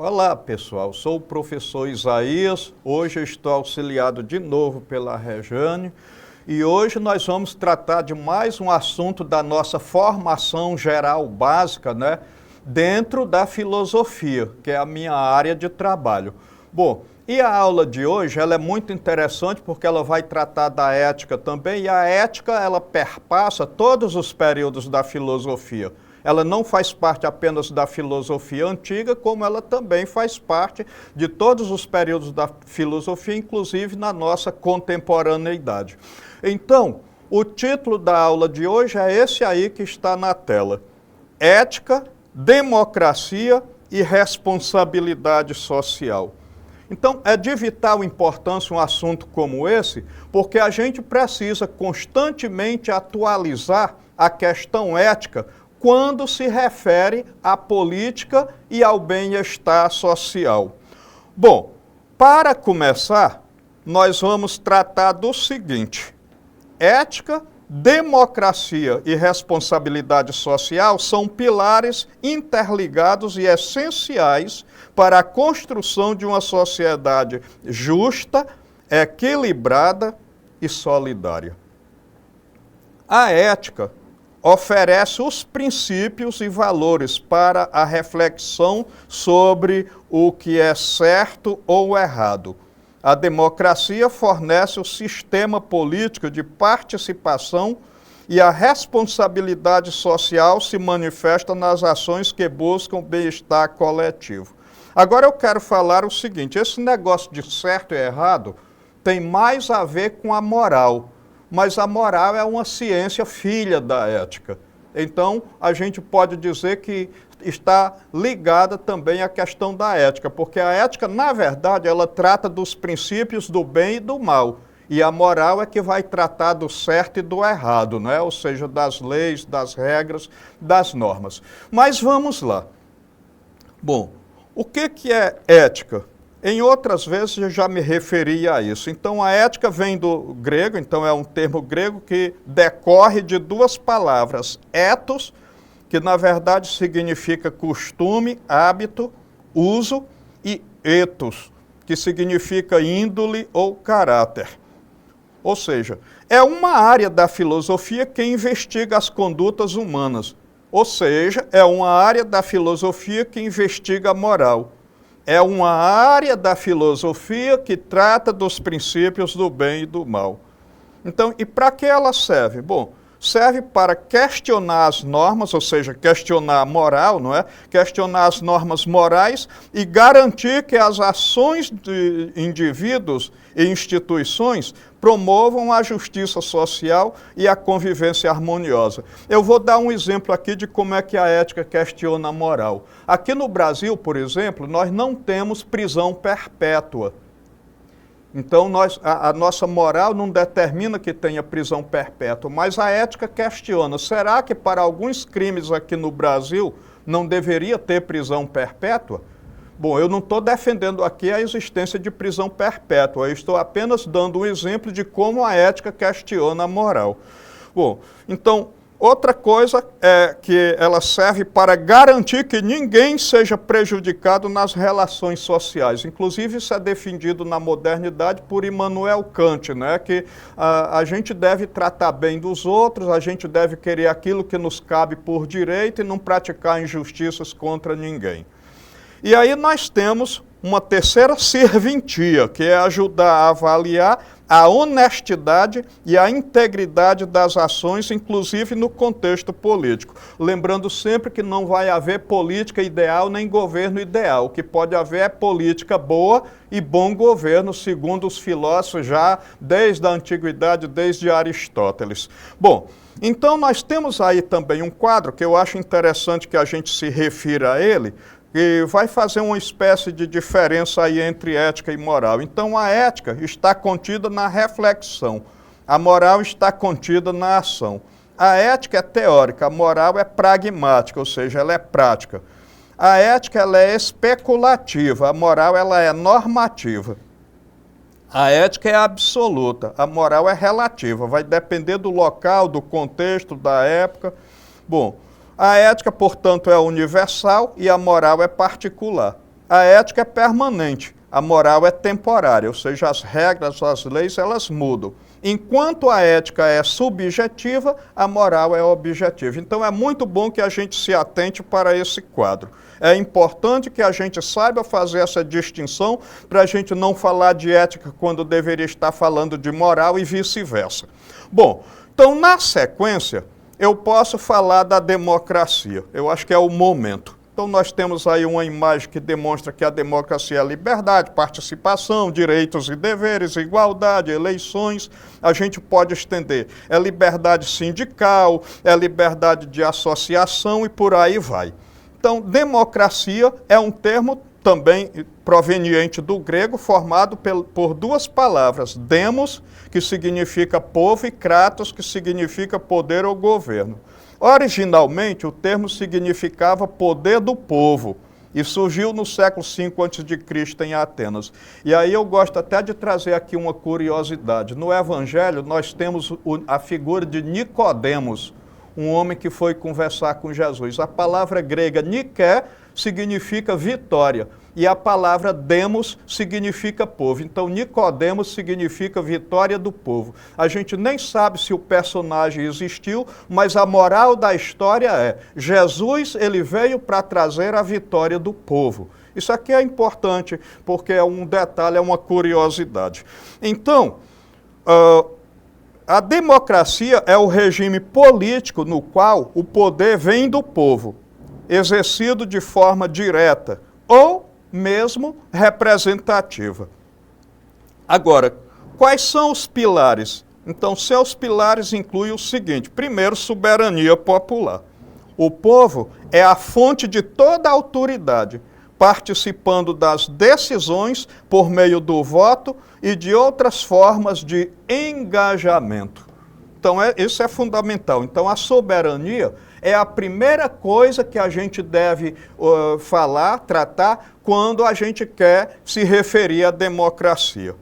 Olá pessoal, sou o professor Isaías, hoje eu estou auxiliado de novo pela Rejane e hoje nós vamos tratar de mais um assunto da nossa formação geral básica, dentro da filosofia, que é a minha área de trabalho. Bom, e a aula de hoje ela é muito interessante porque ela vai tratar da ética também, e a ética ela perpassa todos os períodos da filosofia. Ela não faz parte apenas da filosofia antiga, como ela também faz parte de todos os períodos da filosofia, inclusive na nossa contemporaneidade. Então, o título da aula de hoje é esse aí que está na tela: Ética, Democracia e Responsabilidade Social. Então, é de vital importância um assunto como esse, porque a gente precisa constantemente atualizar a questão ética quando se refere à política e ao bem-estar social. Bom, para começar, nós vamos tratar do seguinte: ética, democracia e responsabilidade social são pilares interligados e essenciais para a construção de uma sociedade justa, equilibrada e solidária. A ética oferece os princípios e valores para a reflexão sobre o que é certo ou errado. A democracia fornece o sistema político de participação e a responsabilidade social se manifesta nas ações que buscam bem-estar coletivo. Agora eu quero falar o seguinte: esse negócio de certo e errado tem mais a ver com a moral. Mas a moral é uma ciência filha da ética. Então, a gente pode dizer que está ligada também à questão da ética, porque a ética, na verdade, ela trata dos princípios do bem e do mal. E a moral é que vai tratar do certo e do errado, ou seja, das leis, das regras, das normas. Mas vamos lá. Bom, o que é ética? Em outras vezes eu já me referi a isso. Então a ética vem do grego, então é um termo grego que decorre de duas palavras: ethos, que na verdade significa costume, hábito, uso, e ethos, que significa índole ou caráter. Ou seja, é uma área da filosofia que investiga as condutas humanas. Ou seja, é uma área da filosofia que investiga a moral. É uma área da filosofia que trata dos princípios do bem e do mal. Então, e para que ela serve? Bom, serve para questionar as normas, ou seja, questionar a moral, questionar as normas morais e garantir que as ações de indivíduos e instituições promovam a justiça social e a convivência harmoniosa. Eu vou dar um exemplo aqui de como é que a ética questiona a moral. Aqui no Brasil, por exemplo, nós não temos prisão perpétua. Então, a nossa moral não determina que tenha prisão perpétua, mas a ética questiona: será que para alguns crimes aqui no Brasil não deveria ter prisão perpétua? Bom, eu não estou defendendo aqui a existência de prisão perpétua, eu estou apenas dando um exemplo de como a ética questiona a moral. Bom, então, outra coisa é que ela serve para garantir que ninguém seja prejudicado nas relações sociais. Inclusive, isso é defendido na modernidade por Immanuel Kant, que a gente deve tratar bem dos outros, a gente deve querer aquilo que nos cabe por direito e não praticar injustiças contra ninguém. E aí nós temos uma terceira serventia, que é ajudar a avaliar a honestidade e a integridade das ações, inclusive no contexto político. Lembrando sempre que não vai haver política ideal nem governo ideal. O que pode haver é política boa e bom governo, segundo os filósofos já desde a antiguidade, desde Aristóteles. Bom, então nós temos aí também um quadro que eu acho interessante que a gente se refira a ele, e vai fazer uma espécie de diferença aí entre ética e moral. Então, a ética está contida na reflexão, a moral está contida na ação. A ética é teórica, a moral é pragmática, ou seja, ela é prática. A ética ela é especulativa, a moral ela é normativa. A ética é absoluta, a moral é relativa, vai depender do local, do contexto, da época. Bom, a ética, portanto, é universal e a moral é particular. A ética é permanente, a moral é temporária, ou seja, as regras, as leis, elas mudam. Enquanto a ética é subjetiva, a moral é objetiva. Então é muito bom que a gente se atente para esse quadro. É importante que a gente saiba fazer essa distinção para a gente não falar de ética quando deveria estar falando de moral e vice-versa. Bom, então na sequência eu posso falar da democracia. Eu acho que é o momento. Então nós temos aí uma imagem que demonstra que a democracia é liberdade, participação, direitos e deveres, igualdade, eleições. A gente pode estender. É liberdade sindical, é liberdade de associação e por aí vai. Então, democracia é um termo também proveniente do grego, formado por duas palavras, demos, que significa povo, e kratos, que significa poder ou governo. Originalmente, o termo significava poder do povo e surgiu no século V a.C. em Atenas. E aí eu gosto até de trazer aqui uma curiosidade. No Evangelho, nós temos a figura de Nicodemos, um homem que foi conversar com Jesus. A palavra grega Niké significa vitória e a palavra demos significa povo. Então, Nicodemos significa vitória do povo. A gente nem sabe se o personagem existiu, mas a moral da história é: Jesus, ele veio para trazer a vitória do povo. Isso aqui é importante, porque é um detalhe, é uma curiosidade. Então, a democracia é o regime político no qual o poder vem do povo, exercido de forma direta ou mesmo representativa. Agora, quais são os pilares? Então, seus pilares incluem o seguinte: primeiro, soberania popular. O povo é a fonte de toda a autoridade, participando das decisões por meio do voto e de outras formas de engajamento. Então, isso é fundamental. Então, a soberania é a primeira coisa que a gente deve falar, tratar, quando a gente quer se referir à democracia.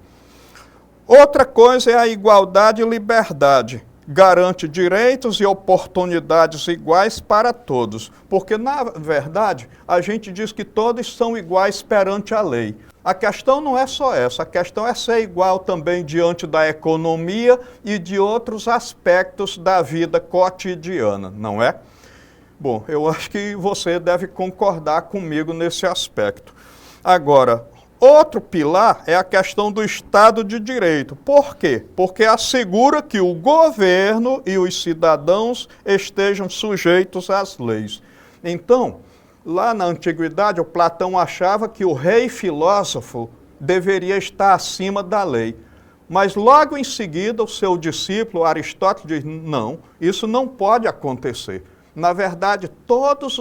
Outra coisa é a igualdade e liberdade. Garante direitos e oportunidades iguais para todos. Porque, na verdade, a gente diz que todos são iguais perante a lei. A questão não é só essa, a questão é ser igual também diante da economia e de outros aspectos da vida cotidiana, não é? Bom, eu acho que você deve concordar comigo nesse aspecto. Agora, outro pilar é a questão do Estado de Direito. Por quê? Porque assegura que o governo e os cidadãos estejam sujeitos às leis. Então, lá na antiguidade, o Platão achava que o rei filósofo deveria estar acima da lei. Mas logo em seguida, o seu discípulo Aristóteles diz: não, isso não pode acontecer. Na verdade, todos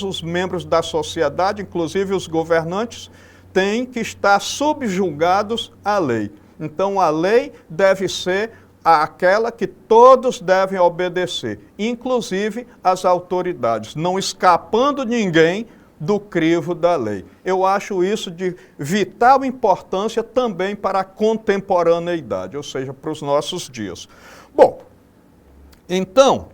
os membros da sociedade, inclusive os governantes, têm que estar subjugados à lei. Então, a lei deve ser aquela que todos devem obedecer, inclusive as autoridades, não escapando ninguém do crivo da lei. Eu acho isso de vital importância também para a contemporaneidade, ou seja, para os nossos dias. Bom, então,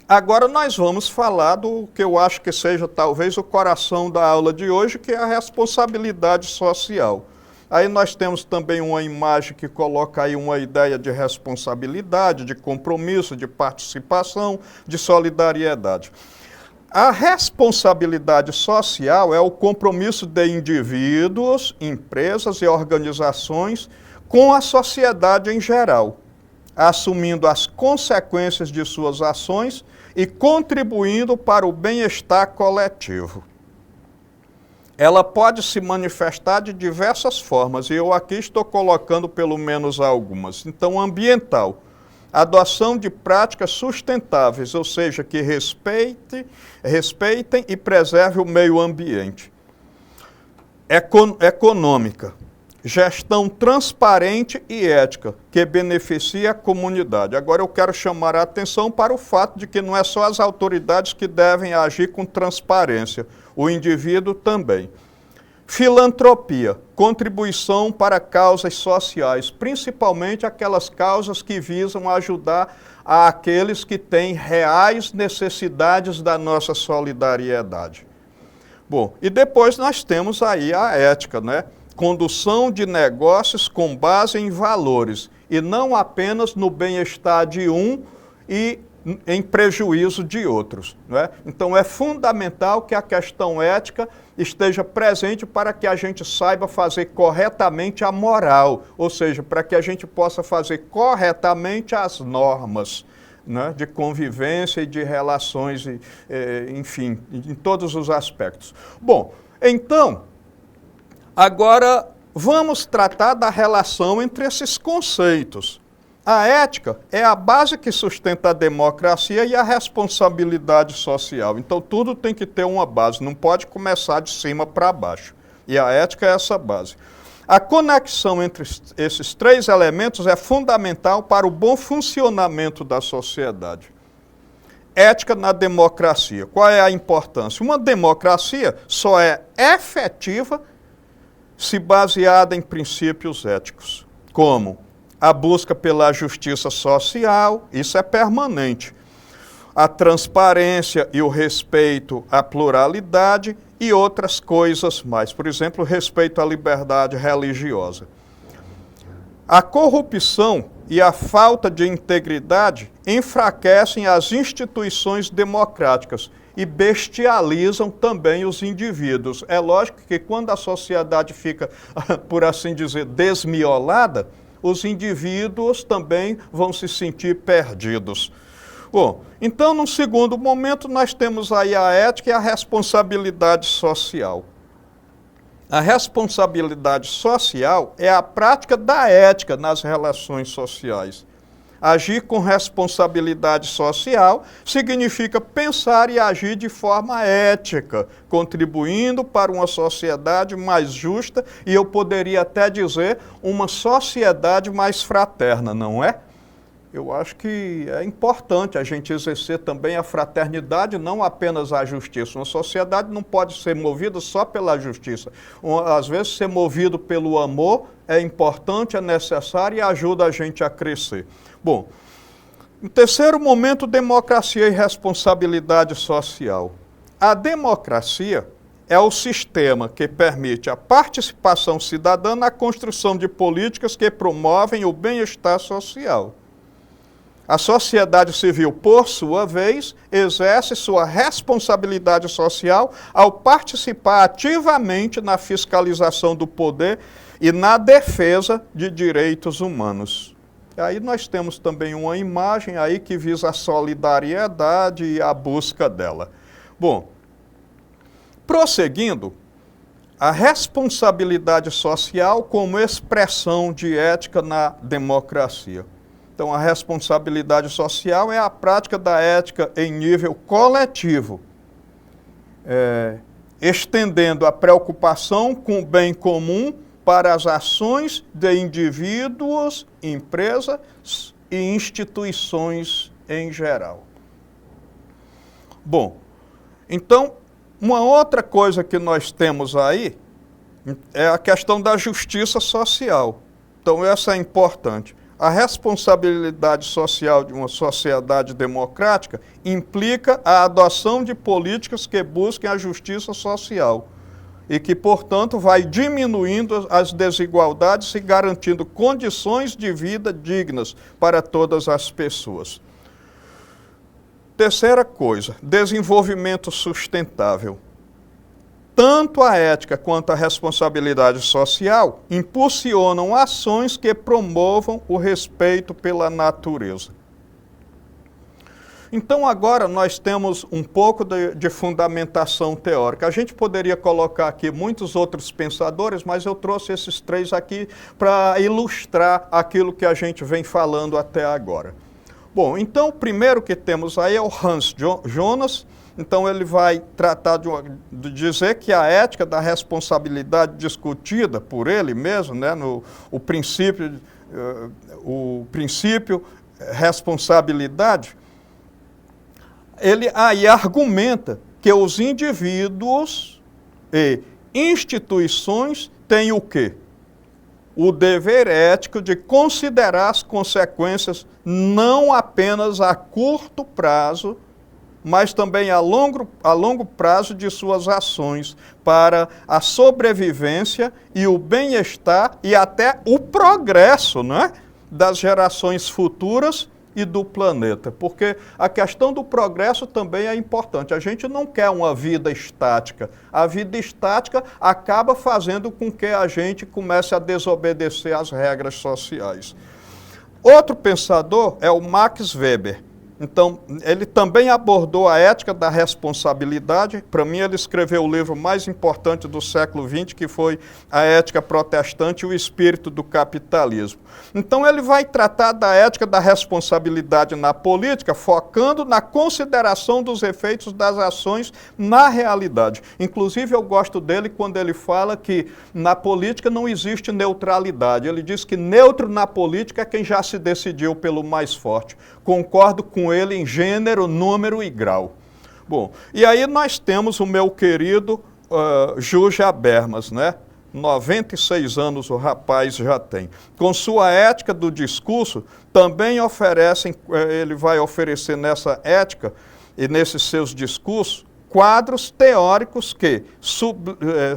agora nós vamos falar do que eu acho que seja talvez o coração da aula de hoje, que é a responsabilidade social. Aí nós temos também uma imagem que coloca aí uma ideia de responsabilidade, de compromisso, de participação, de solidariedade. A responsabilidade social é o compromisso de indivíduos, empresas e organizações com a sociedade em geral, assumindo as consequências de suas ações e contribuindo para o bem-estar coletivo. Ela pode se manifestar de diversas formas, e eu aqui estou colocando pelo menos algumas. Então, ambiental, adoção de práticas sustentáveis, ou seja, que respeitem e preservem o meio ambiente. Econômica, gestão transparente e ética, que beneficia a comunidade. Agora eu quero chamar a atenção para o fato de que não é só as autoridades que devem agir com transparência, o indivíduo também. Filantropia, contribuição para causas sociais, principalmente aquelas causas que visam ajudar aqueles que têm reais necessidades da nossa solidariedade. Bom, e depois nós temos aí a ética, né? Condução de negócios com base em valores e não apenas no bem-estar de um e em prejuízo de outros, não é? Então é fundamental que a questão ética esteja presente para que a gente saiba fazer corretamente a moral, ou seja, para que a gente possa fazer corretamente as normas, né, de convivência e de relações, enfim, em todos os aspectos. Bom, então, agora vamos tratar da relação entre esses conceitos. A ética é a base que sustenta a democracia e a responsabilidade social. Então, tudo tem que ter uma base, não pode começar de cima para baixo. E a ética é essa base. A conexão entre esses três elementos é fundamental para o bom funcionamento da sociedade. Ética na democracia. Qual é a importância? Uma democracia só é efetiva se baseada em princípios éticos, como a busca pela justiça social, isso é permanente, a transparência e o respeito à pluralidade e outras coisas mais, por exemplo, o respeito à liberdade religiosa. A corrupção e a falta de integridade enfraquecem as instituições democráticas e bestializam também os indivíduos. É lógico que quando a sociedade fica, por assim dizer, desmiolada, os indivíduos também vão se sentir perdidos. Bom, então, num segundo momento, nós temos aí a ética e a responsabilidade social. A responsabilidade social é a prática da ética nas relações sociais. Agir com responsabilidade social significa pensar e agir de forma ética, contribuindo para uma sociedade mais justa e eu poderia até dizer uma sociedade mais fraterna, não é? Eu acho que é importante a gente exercer também a fraternidade, não apenas a justiça. Uma sociedade não pode ser movida só pela justiça. Às vezes, ser movido pelo amor é importante, é necessário e ajuda a gente a crescer. Bom, em terceiro momento, democracia e responsabilidade social. A democracia é o sistema que permite a participação cidadã na construção de políticas que promovem o bem-estar social. A sociedade civil, por sua vez, exerce sua responsabilidade social ao participar ativamente na fiscalização do poder e na defesa de direitos humanos. E aí nós temos também uma imagem aí que visa a solidariedade e a busca dela. Bom, prosseguindo, a responsabilidade social como expressão de ética na democracia. Então, a responsabilidade social é a prática da ética em nível coletivo, estendendo a preocupação com o bem comum para as ações de indivíduos, empresas e instituições em geral. Bom, então, uma outra coisa que nós temos aí é a questão da justiça social. Então, essa é importante. A responsabilidade social de uma sociedade democrática implica a adoção de políticas que busquem a justiça social e que, portanto, vai diminuindo as desigualdades e garantindo condições de vida dignas para todas as pessoas. Terceira coisa, desenvolvimento sustentável. Tanto a ética quanto a responsabilidade social impulsionam ações que promovam o respeito pela natureza. Então, agora nós temos um pouco de fundamentação teórica. A gente poderia colocar aqui muitos outros pensadores, mas eu trouxe esses três aqui para ilustrar aquilo que a gente vem falando até agora. Bom, então o primeiro que temos aí é o Hans Jonas. Então ele vai tratar de dizer que a ética da responsabilidade discutida por ele mesmo, né, o princípio responsabilidade, ele aí argumenta que os indivíduos e instituições têm o quê? O dever ético de considerar as consequências não apenas a curto prazo, mas também a longo prazo de suas ações para a sobrevivência e o bem-estar e até o progresso, não é? Das gerações futuras e do planeta, porque a questão do progresso também é importante. A gente não quer uma vida estática. A vida estática acaba fazendo com que a gente comece a desobedecer às regras sociais. Outro pensador é o Max Weber. Então, ele também abordou a ética da responsabilidade. Para mim, ele escreveu o livro mais importante do século XX, que foi A Ética Protestante e o Espírito do Capitalismo. Então, ele vai tratar da ética da responsabilidade na política, focando na consideração dos efeitos das ações na realidade. Inclusive, eu gosto dele quando ele fala que na política não existe neutralidade. Ele diz que neutro na política é quem já se decidiu pelo mais forte. Concordo com ele em gênero, número e grau. Bom, e aí nós temos o meu querido Jurja Habermas, né? 96 anos o rapaz já tem. Com sua ética do discurso, também ele vai oferecer nessa ética e nesses seus discursos, quadros teóricos que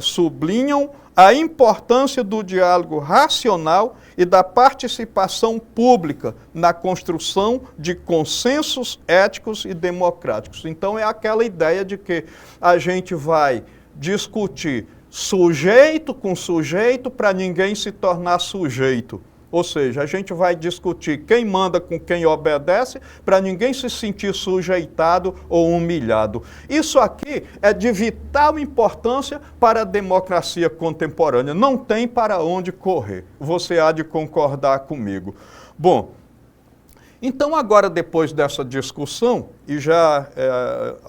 sublinham a importância do diálogo racional e da participação pública na construção de consensos éticos e democráticos. Então é aquela ideia de que a gente vai discutir sujeito com sujeito para ninguém se tornar sujeito. Ou seja, a gente vai discutir quem manda com quem obedece para ninguém se sentir sujeitado ou humilhado. Isso aqui é de vital importância para a democracia contemporânea. Não tem para onde correr. Você há de concordar comigo. Bom, então agora depois dessa discussão, e já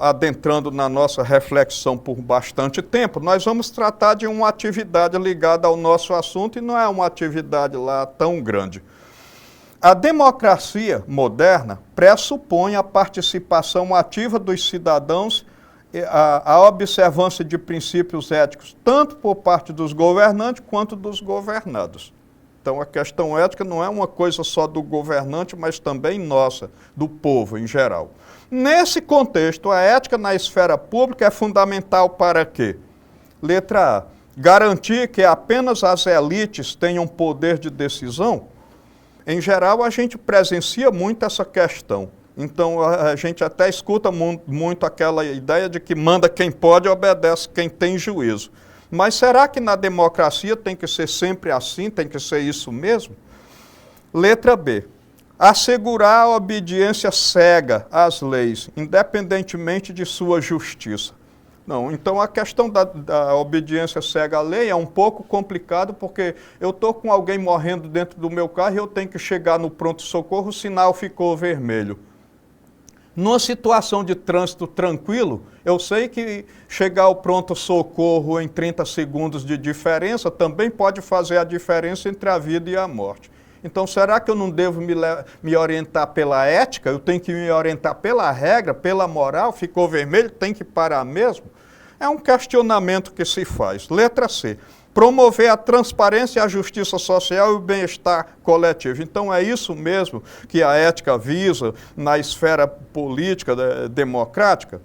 adentrando na nossa reflexão por bastante tempo, nós vamos tratar de uma atividade ligada ao nosso assunto e não é uma atividade lá tão grande. A democracia moderna pressupõe a participação ativa dos cidadãos, a observância de princípios éticos, tanto por parte dos governantes quanto dos governados. Então, a questão ética não é uma coisa só do governante, mas também nossa, do povo em geral. Nesse contexto, a ética na esfera pública é fundamental para quê? Letra A. Garantir que apenas as elites tenham poder de decisão. Em geral, a gente presencia muito essa questão. Então, a gente até escuta muito aquela ideia de que manda quem pode e obedece quem tem juízo. Mas será que na democracia tem que ser sempre assim? Tem que ser isso mesmo? Letra B. Assegurar a obediência cega às leis, independentemente de sua justiça. Não, então a questão da obediência cega à lei é um pouco complicado, porque eu estou com alguém morrendo dentro do meu carro e eu tenho que chegar no pronto-socorro, o sinal ficou vermelho. Numa situação de trânsito tranquilo, eu sei que chegar ao pronto-socorro em 30 segundos de diferença também pode fazer a diferença entre a vida e a morte. Então, será que eu não devo me orientar pela ética? Eu tenho que me orientar pela regra, pela moral? Ficou vermelho, tem que parar mesmo? É um questionamento que se faz. Letra C. Promover a transparência, a justiça social e o bem-estar coletivo. Então é isso mesmo que a ética visa na esfera política democrática.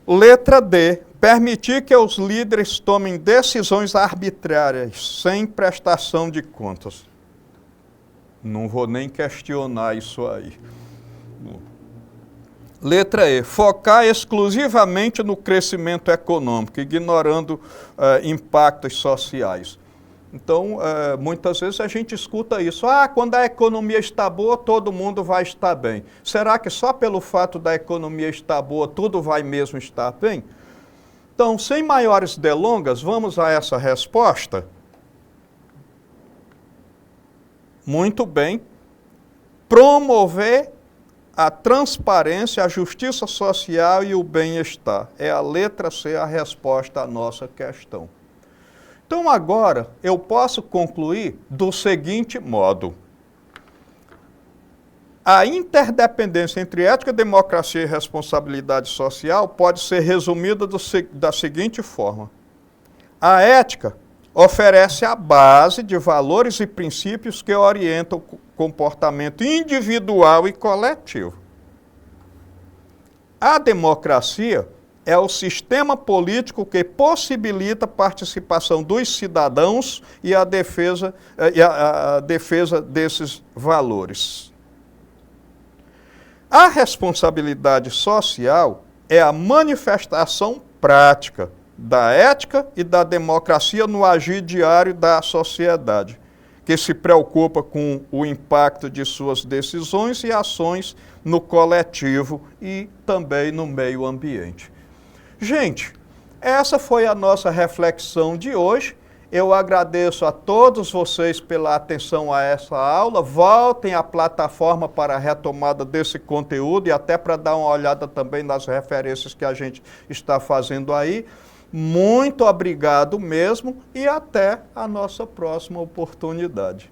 Letra D. Permitir que os líderes tomem decisões arbitrárias, sem prestação de contas. Não vou nem questionar isso aí. Letra E, focar exclusivamente no crescimento econômico, ignorando impactos sociais. Então, muitas vezes a gente escuta isso. Quando a economia está boa, todo mundo vai estar bem. Será que só pelo fato da economia estar boa, tudo vai mesmo estar bem? Então, sem maiores delongas, vamos a essa resposta? Muito bem. Promover a transparência, a justiça social e o bem-estar. É a letra C a resposta à nossa questão. Então agora eu posso concluir do seguinte modo. A interdependência entre ética, democracia e responsabilidade social pode ser resumida da seguinte forma. A ética oferece a base de valores e princípios que orientam o comportamento individual e coletivo. A democracia é o sistema político que possibilita a participação dos cidadãos e a defesa desses valores. A responsabilidade social é a manifestação prática da ética e da democracia no agir diário da sociedade, que se preocupa com o impacto de suas decisões e ações no coletivo e também no meio ambiente. Gente, essa foi a nossa reflexão de hoje. Eu agradeço a todos vocês pela atenção a essa aula. Voltem à plataforma para a retomada desse conteúdo e até para dar uma olhada também nas referências que a gente está fazendo aí. Muito obrigado mesmo e até a nossa próxima oportunidade.